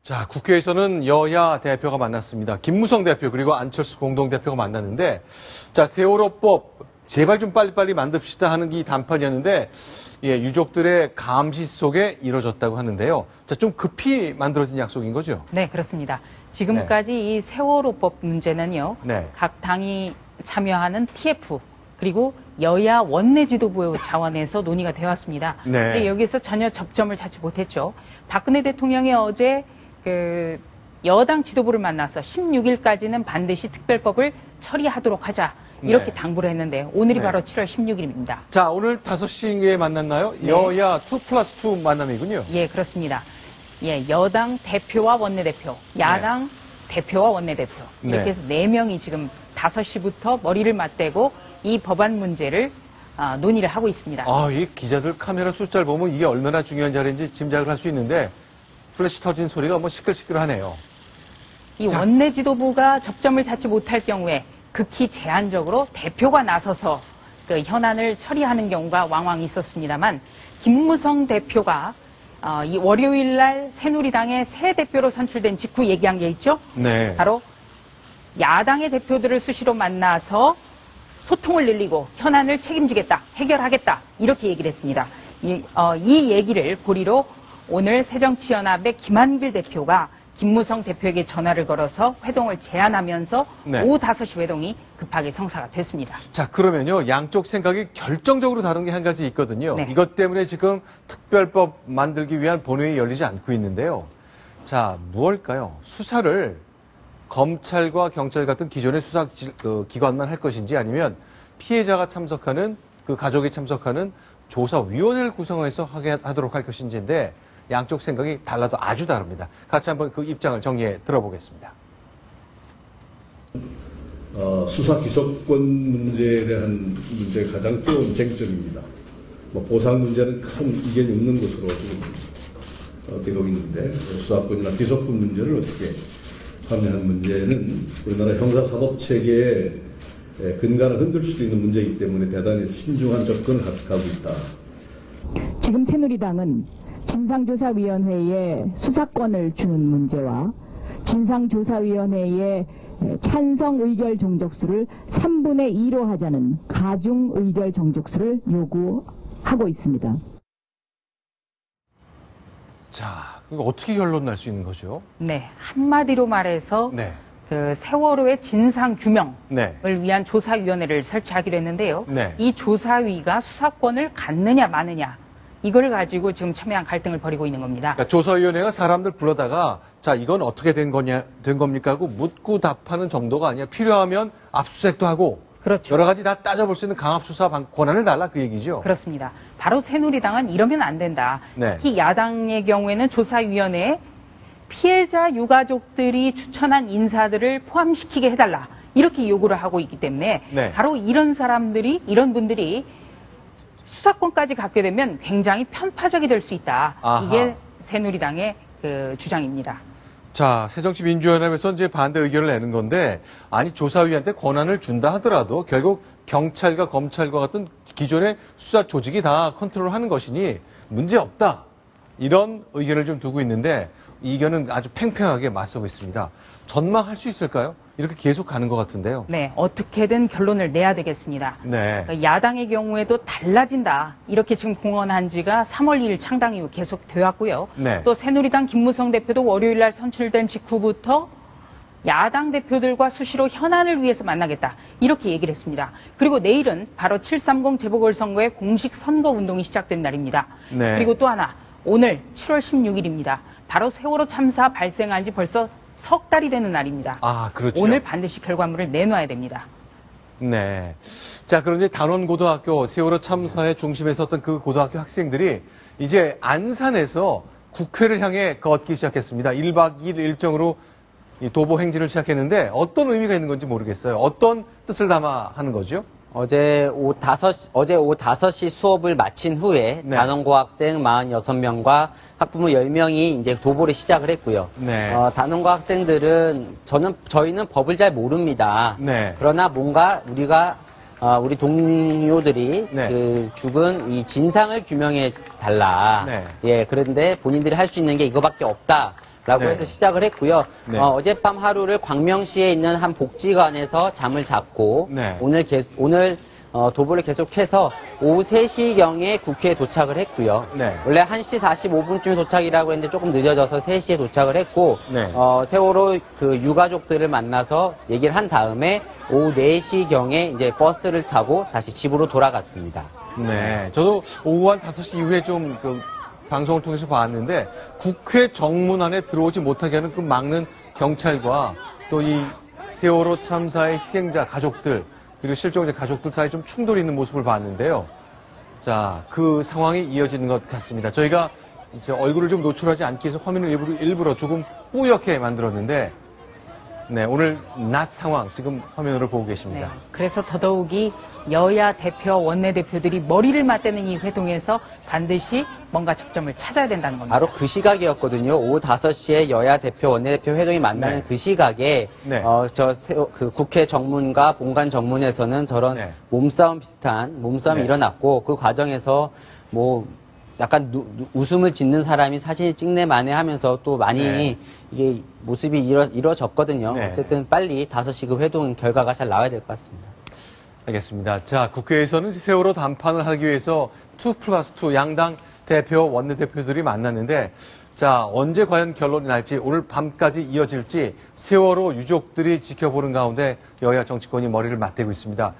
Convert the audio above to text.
자, 국회에서는 여야 대표가 만났습니다. 김무성 대표 그리고 안철수 공동대표가 만났는데, 자, 세월호법 제발 좀 빨리빨리 만듭시다 하는 이 담판이었는데, 예, 유족들의 감시 속에 이뤄졌다고 하는데요. 자, 좀 급히 만들어진 약속인 거죠? 네, 그렇습니다. 지금까지 이 세월호법 문제는요. 네. 각 당이 참여하는 TF 그리고 여야 원내 지도부 차원에서 논의가 되어 왔습니다. 네. 근데 여기서 전혀 접점을 찾지 못했죠. 박근혜 대통령이 어제 여당 지도부를 만나서 16일까지는 반드시 특별법을 처리하도록 하자. 이렇게 네. 당부를 했는데 오늘이 네. 바로 7월 16일입니다. 자, 오늘 5시에 만났나요? 네. 여야 2+2 만남이군요. 예, 그렇습니다. 예, 여당 대표와 원내대표, 야당 대표와 원내대표. 이렇게 해서 4명이 지금 5시부터 머리를 맞대고 이 법안 문제를 논의를 하고 있습니다. 아, 이 기자들 카메라 숫자를 보면 이게 얼마나 중요한 자리인지 짐작을 할 수 있는데, 플래시 터진 소리가 뭐 시끌시끌하네요. 이 원내 지도부가 접점을 찾지 못할 경우에 극히 제한적으로 대표가 나서서 그 현안을 처리하는 경우가 왕왕 있었습니다만, 김무성 대표가 이 월요일 날 새누리당의 새 대표로 선출된 직후 얘기한 게 있죠. 네. 바로 야당의 대표들을 수시로 만나서 소통을 늘리고 현안을 책임지겠다, 해결하겠다 이렇게 얘기를 했습니다. 이 얘기를 고리로 오늘 새정치연합의 김한길 대표가 김무성 대표에게 전화를 걸어서 회동을 제안하면서 네. 오후 5시 회동이 급하게 성사가 됐습니다. 자, 그러면요, 양쪽 생각이 결정적으로 다른 게 한 가지 있거든요. 네. 이것 때문에 지금 특별법 만들기 위한 본회의 열리지 않고 있는데요. 자, 무엇일까요? 수사를 검찰과 경찰 같은 기존의 수사 기관만 할 것인지, 아니면 피해자가 참석하는, 그 가족이 참석하는 조사위원회를 구성해서 하도록 할 것인지인데, 양쪽 생각이 달라도 아주 다릅니다. 같이 한번 그 입장을 정리해 들어보겠습니다. 수사 기소권 문제에 대한 문제가 가장 뜨거운 쟁점입니다. 보상 문제는 큰 이견이 없는 것으로 지금 되고 있는데, 수사권이나 기소권 문제를 어떻게 하는 문제는 우리나라 형사사법 체계의 근간을 흔들 수도 있는 문제이기 때문에 대단히 신중한 접근을 가고 있다. 지금 새누리당은 진상조사위원회에 수사권을 주는 문제와 진상조사위원회의 찬성 의결 정족수를 3분의 2로 하자는 가중 의결 정족수를 요구하고 있습니다. 자, 그거 어떻게 결론 날 수 있는 거죠? 네, 한마디로 말해서 네. 그 세월호의 진상 규명을 네. 위한 조사위원회를 설치하기로 했는데요. 네. 이 조사위가 수사권을 갖느냐 마느냐 이걸 가지고 지금 첨예한 갈등을 벌이고 있는 겁니다. 그러니까 조사위원회가 사람들 불러다가, 자, 이건 어떻게 된 겁니까 하고 묻고 답하는 정도가 아니라, 필요하면 압수수색도 하고, 그렇죠. 여러 가지 다 따져볼 수 있는 강압수사 권한을 달라, 그 얘기죠. 그렇습니다. 바로 새누리당은 이러면 안 된다. 네. 특히 야당의 경우에는 조사위원회에 피해자 유가족들이 추천한 인사들을 포함시키게 해달라. 이렇게 요구를 하고 있기 때문에 네. 바로 이런 분들이 수사권까지 갖게 되면 굉장히 편파적이 될 수 있다. 아하. 이게 새누리당의 그 주장입니다. 자, 새정치민주연합에서 이제 반대 의견을 내는 건데, 아니, 조사위한테 권한을 준다 하더라도 결국 경찰과 검찰과 같은 기존의 수사 조직이 다 컨트롤하는 것이니 문제 없다. 이런 의견을 좀 두고 있는데, 이 의견은 아주 팽팽하게 맞서고 있습니다. 전망할 수 있을까요? 이렇게 계속 가는 것 같은데요. 네, 어떻게든 결론을 내야 되겠습니다. 네. 야당의 경우에도 달라진다. 이렇게 지금 공언한 지가 3월 2일 창당 이후 계속 되었고요. 네. 또 새누리당 김무성 대표도 월요일 날 선출된 직후부터 야당 대표들과 수시로 현안을 위해서 만나겠다. 이렇게 얘기를 했습니다. 그리고 내일은 바로 730 재보궐선거의 공식 선거운동이 시작된 날입니다. 네. 그리고 또 하나, 오늘 7월 16일입니다. 바로 세월호 참사 발생한 지 벌써 석 달이 되는 날입니다. 아, 그렇죠. 오늘 반드시 결과물을 내놔야 됩니다. 네. 자, 그런데 단원고등학교 세월호 참사의 중심에 섰던 그 고등학교 학생들이 이제 안산에서 국회를 향해 걷기 시작했습니다. 1박 2일 일정으로 이 도보 행진을 시작했는데 어떤 의미가 있는 건지 모르겠어요. 어떤 뜻을 담아 하는 거죠? 어제 오후 5시 수업을 마친 후에 네. 단원고 학생 46명과 학부모 10명이 이제 도보를 시작을 했고요. 네. 단원고 학생들은 저희는 법을 잘 모릅니다. 네. 그러나 뭔가 우리 동료들이 네. 그 죽은 이 진상을 규명해 달라. 네. 예, 그런데 본인들이 할 수 있는 게 이거밖에 없다. 라고 네. 해서 시작을 했고요. 네. 어젯밤 하루를 광명시에 있는 한 복지관에서 잠을 잤고 네. 오늘 도보를 계속해서 오후 3시경에 국회에 도착을 했고요. 네. 원래 1시 45분쯤에 도착이라고 했는데 조금 늦어져서 3시에 도착을 했고 네. 세월호 그 유가족들을 만나서 얘기를 한 다음에 오후 4시경에 이제 버스를 타고 다시 집으로 돌아갔습니다. 네. 저도 오후 한 5시 이후에 좀 방송을 통해서 봤는데 국회 정문 안에 들어오지 못하게 하는 그 막는 경찰과 또 이 세월호 참사의 희생자 가족들 그리고 실종자 가족들 사이에 좀 충돌이 있는 모습을 봤는데요. 자, 그 상황이 이어지는 것 같습니다. 저희가 이제 얼굴을 좀 노출하지 않기 위해서 화면을 일부러 조금 뿌옇게 만들었는데 네, 오늘 낮 상황 지금 화면으로 보고 네. 계십니다. 그래서 더더욱이 여야 대표, 원내대표들이 머리를 맞대는 이 회동에서 반드시 뭔가 접점을 찾아야 된다는 겁니다. 바로 그 시각이었거든요. 오후 5시에 여야 대표, 원내대표 회동이 만나는 네. 그 시각에 네. 그 국회 정문과 본관 정문에서는 저런 네. 몸싸움이 네. 일어났고 그 과정에서 뭐 약간 웃음을 짓는 사람이 사진을 찍네 마네 하면서 또 많이 네. 이게 모습이 이루어졌거든요. 네. 어쨌든 빨리 5시 그 회동 결과가 잘 나와야 될 것 같습니다. 알겠습니다. 자, 국회에서는 세월호 담판을 하기 위해서 2+2 양당 대표, 원내대표들이 만났는데 자, 언제 과연 결론이 날지 오늘 밤까지 이어질지 세월호 유족들이 지켜보는 가운데 여야 정치권이 머리를 맞대고 있습니다.